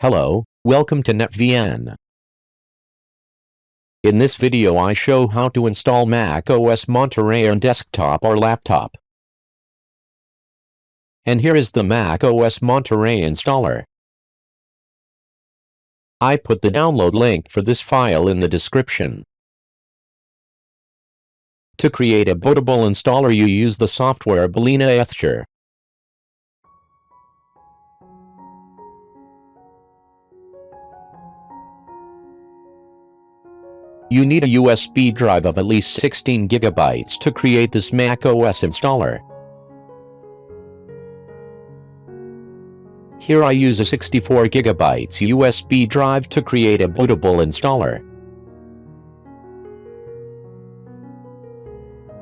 Hello, welcome to NetVN. In this video I show how to install macOS Monterey on desktop or laptop. And here is the macOS Monterey installer. I put the download link for this file in the description. To create a bootable installer you use the software Balena Etcher. You need a USB drive of at least 16 GB to create this macOS installer. Here I use a 64 GB USB drive to create a bootable installer.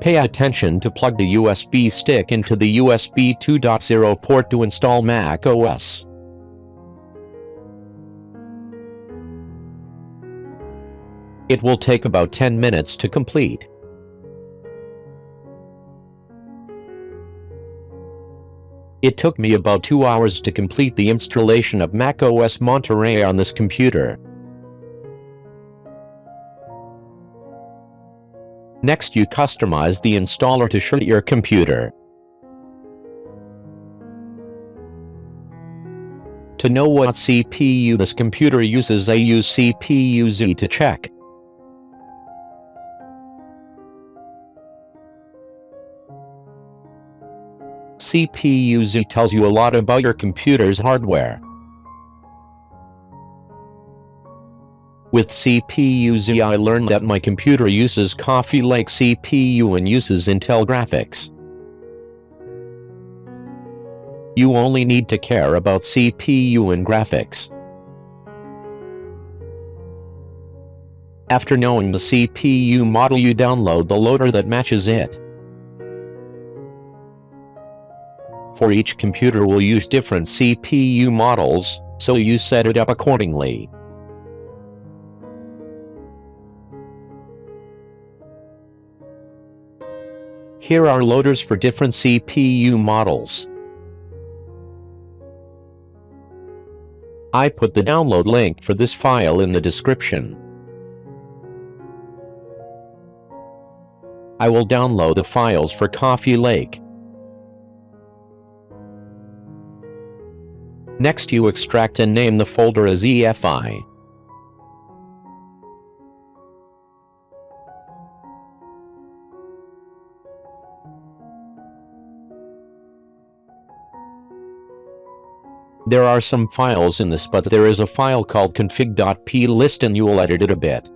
Pay attention to plug the USB stick into the USB 2.0 port to install macOS. It will take about 10 minutes to complete. It took me about 2 hours to complete the installation of macOS Monterey on this computer. Next you customize the installer to suit your computer. To know what CPU this computer uses I use CPU-Z to check. CPU-Z tells you a lot about your computer's hardware. With CPU-Z I learned that my computer uses Coffee Lake CPU and uses Intel graphics. You only need to care about CPU and graphics. After knowing the CPU model you download the loader that matches it. For each computer will use different CPU models, so you set it up accordingly. Here are loaders for different CPU models. I put the download link for this file in the description. I will download the files for Coffee Lake. Next you extract and name the folder as EFI. There are some files in this but there is a file called config.plist and you will edit it a bit.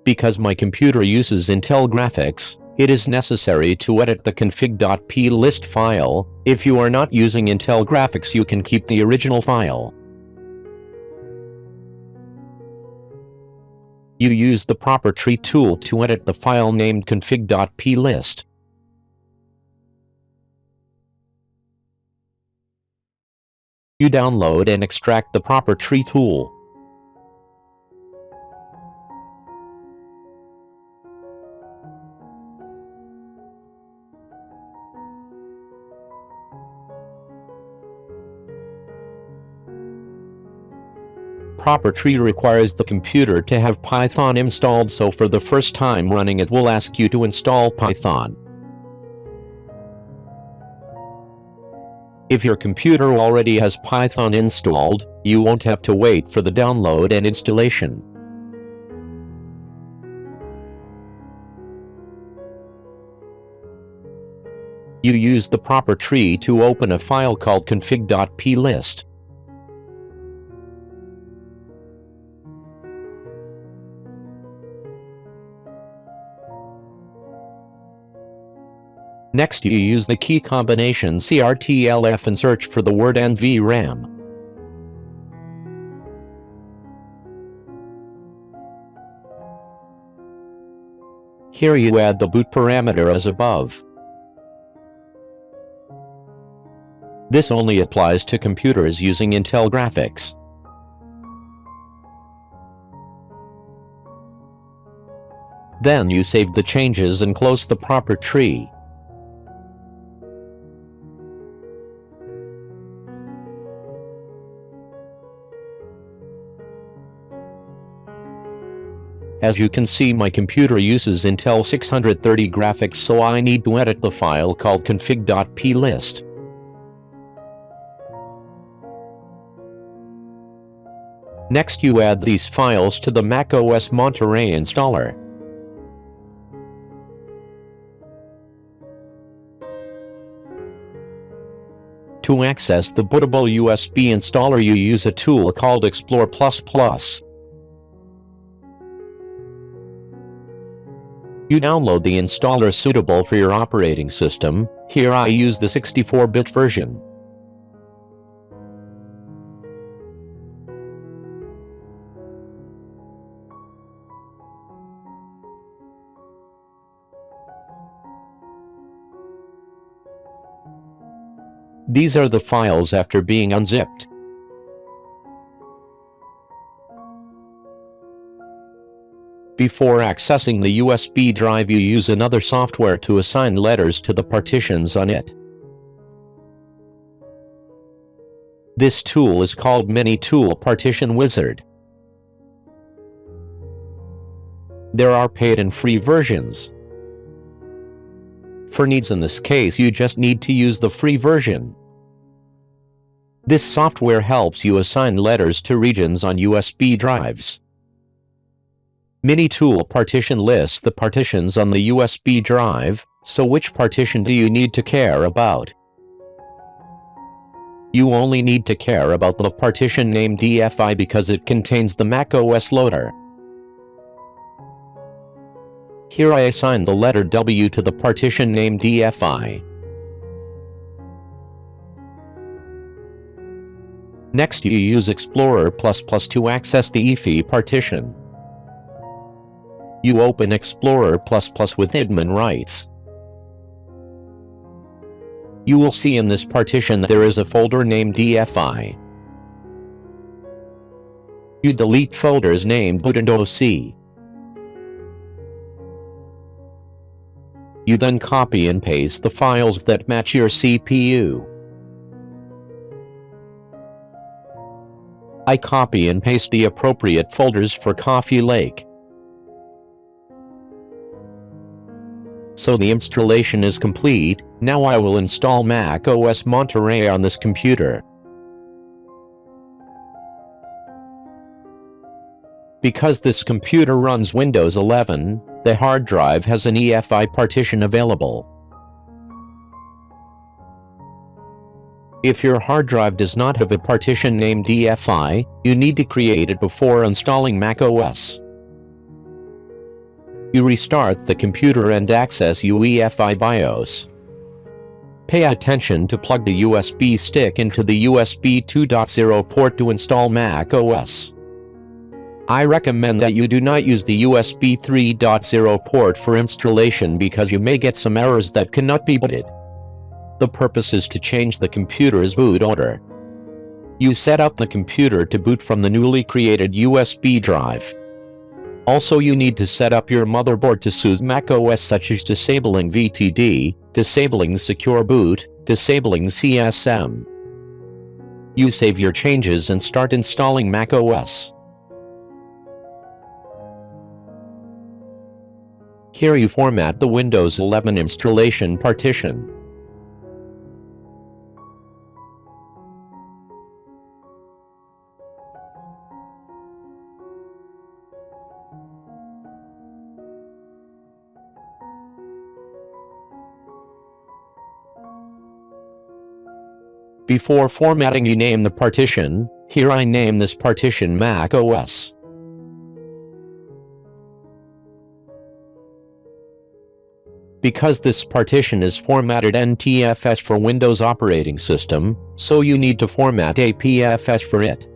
Because my computer uses Intel graphics, it is necessary to edit the config.plist file. If you are not using Intel graphics you can keep the original file. You use the proper tree tool to edit the file named config.plist. You download and extract the proper tree tool. Proper tree requires the computer to have Python installed, so for the first time running it will ask you to install Python. If your computer already has Python installed, you won't have to wait for the download and installation. You use the proper tree to open a file called config.plist. Next you use the key combination CRTLF and search for the word NVRAM. Here you add the boot parameter as above. This only applies to computers using Intel graphics. Then you save the changes and close the proper tree. As you can see, my computer uses Intel 630 graphics, so I need to edit the file called config.plist. Next, you add these files to the macOS Monterey installer. To access the bootable USB installer, you use a tool called Explore++. You download the installer suitable for your operating system. Here I use the 64-bit version. These are the files after being unzipped. Before accessing the USB drive, you use another software to assign letters to the partitions on it. This tool is called Mini-Tool Partition Wizard. There are paid and free versions. For needs in this case, you just need to use the free version. This software helps you assign letters to regions on USB drives. Mini-Tool Partition lists the partitions on the USB drive, so which partition do you need to care about? You only need to care about the partition named DFI because it contains the macOS loader. Here I assign the letter W to the partition named DFI. Next, you use Explorer++ to access the EFI partition. You open Explorer++ with admin rights. You will see in this partition there is a folder named DFI. You delete folders named boot and OC. You then copy and paste the files that match your CPU. I copy and paste the appropriate folders for Coffee Lake. So the installation is complete. Now I will install macOS Monterey on this computer. Because this computer runs Windows 11, the hard drive has an EFI partition available. If your hard drive does not have a partition named DFI, you need to create it before installing macOS. You restart the computer and access UEFI BIOS. Pay attention to plug the USB stick into the USB 2.0 port to install macOS. I recommend that you do not use the USB 3.0 port for installation because you may get some errors that cannot be booted. The purpose is to change the computer's boot order. You set up the computer to boot from the newly created USB drive. Also, you need to set up your motherboard to suit macOS, such as disabling VTD, disabling Secure Boot, disabling CSM. You save your changes and start installing macOS. Here you format the Windows 11 installation partition. Before formatting, you name the partition. Here I name this partition macOS. Because this partition is formatted NTFS for Windows operating system, so you need to format APFS for it.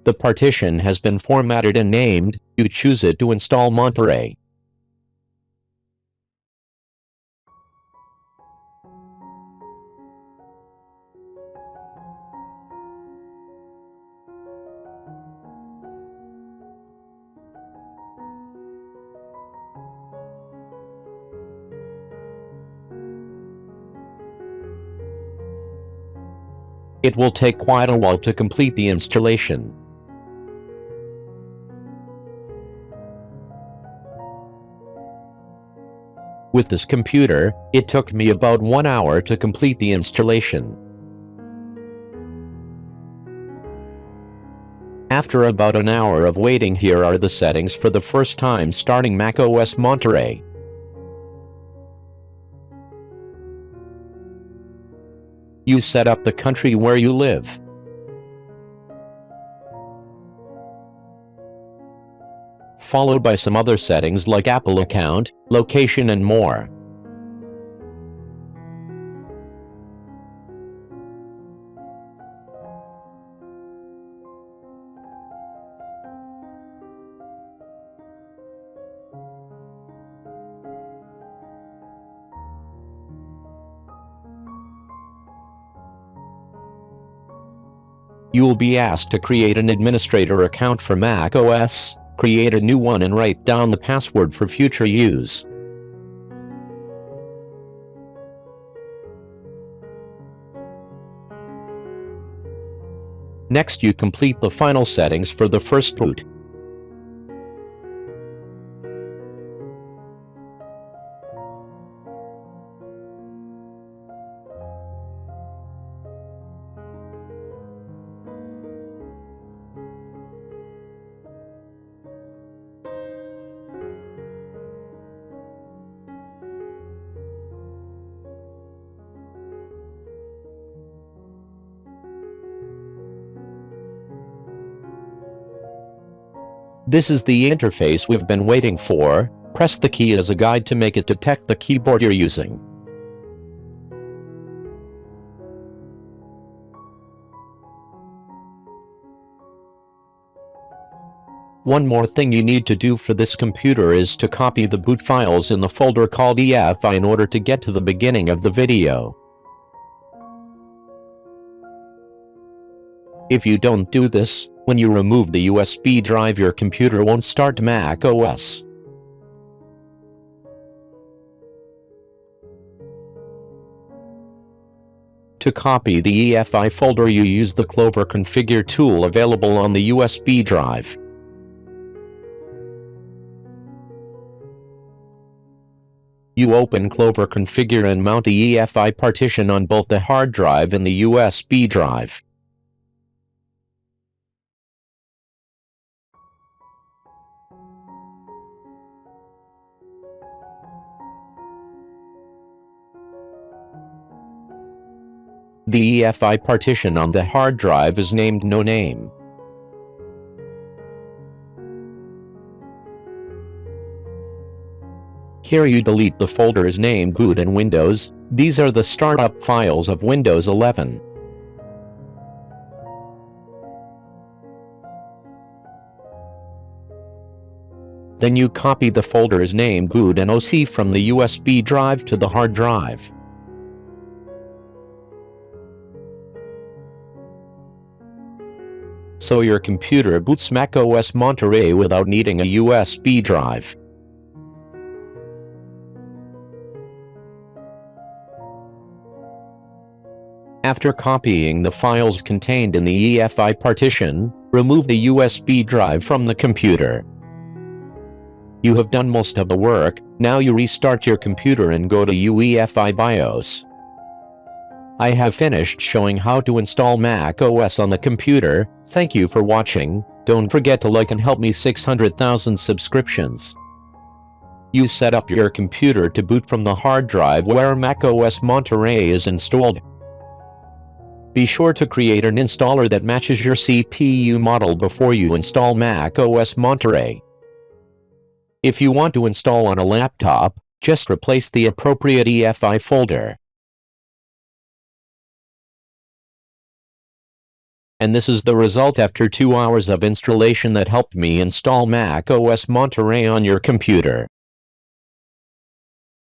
The partition has been formatted and named. You choose it to install Monterey. It will take quite a while to complete the installation. With this computer, it took me about 1 hour to complete the installation. After about an hour of waiting, here are the settings for the first time starting macOS Monterey. You set up the country where you live. Followed by some other settings like Apple account, location and more. You will be asked to create an administrator account for macOS. Create a new one and write down the password for future use. Next, you complete the final settings for the first boot. This is the interface we've been waiting for. Press the key as a guide to make it detect the keyboard you're using. One more thing you need to do for this computer is to copy the boot files in the folder called EFI in order to get to the beginning of the video. If you don't do this, when you remove the USB drive, your computer won't start macOS. To copy the EFI folder, you use the Clover Configure tool available on the USB drive. You open Clover Configure and mount the EFI partition on both the hard drive and the USB drive. The EFI partition on the hard drive is named No Name. Here you delete the folders named Boot and Windows. These are the startup files of Windows 11. Then you copy the folders named Boot and OC from the USB drive to the hard drive. So your computer boots macOS Monterey without needing a USB drive. After copying the files contained in the EFI partition, remove the USB drive from the computer. You have done most of the work. Now you restart your computer and go to UEFI BIOS. I have finished showing how to install macOS on the computer. Thank you for watching. Don't forget to like and help me 600,000 subscriptions. You set up your computer to boot from the hard drive where macOS Monterey is installed. Be sure to create an installer that matches your CPU model before you install macOS Monterey. If you want to install on a laptop, just replace the appropriate EFI folder. And this is the result after 2 hours of installation that helped me install macOS Monterey on your computer.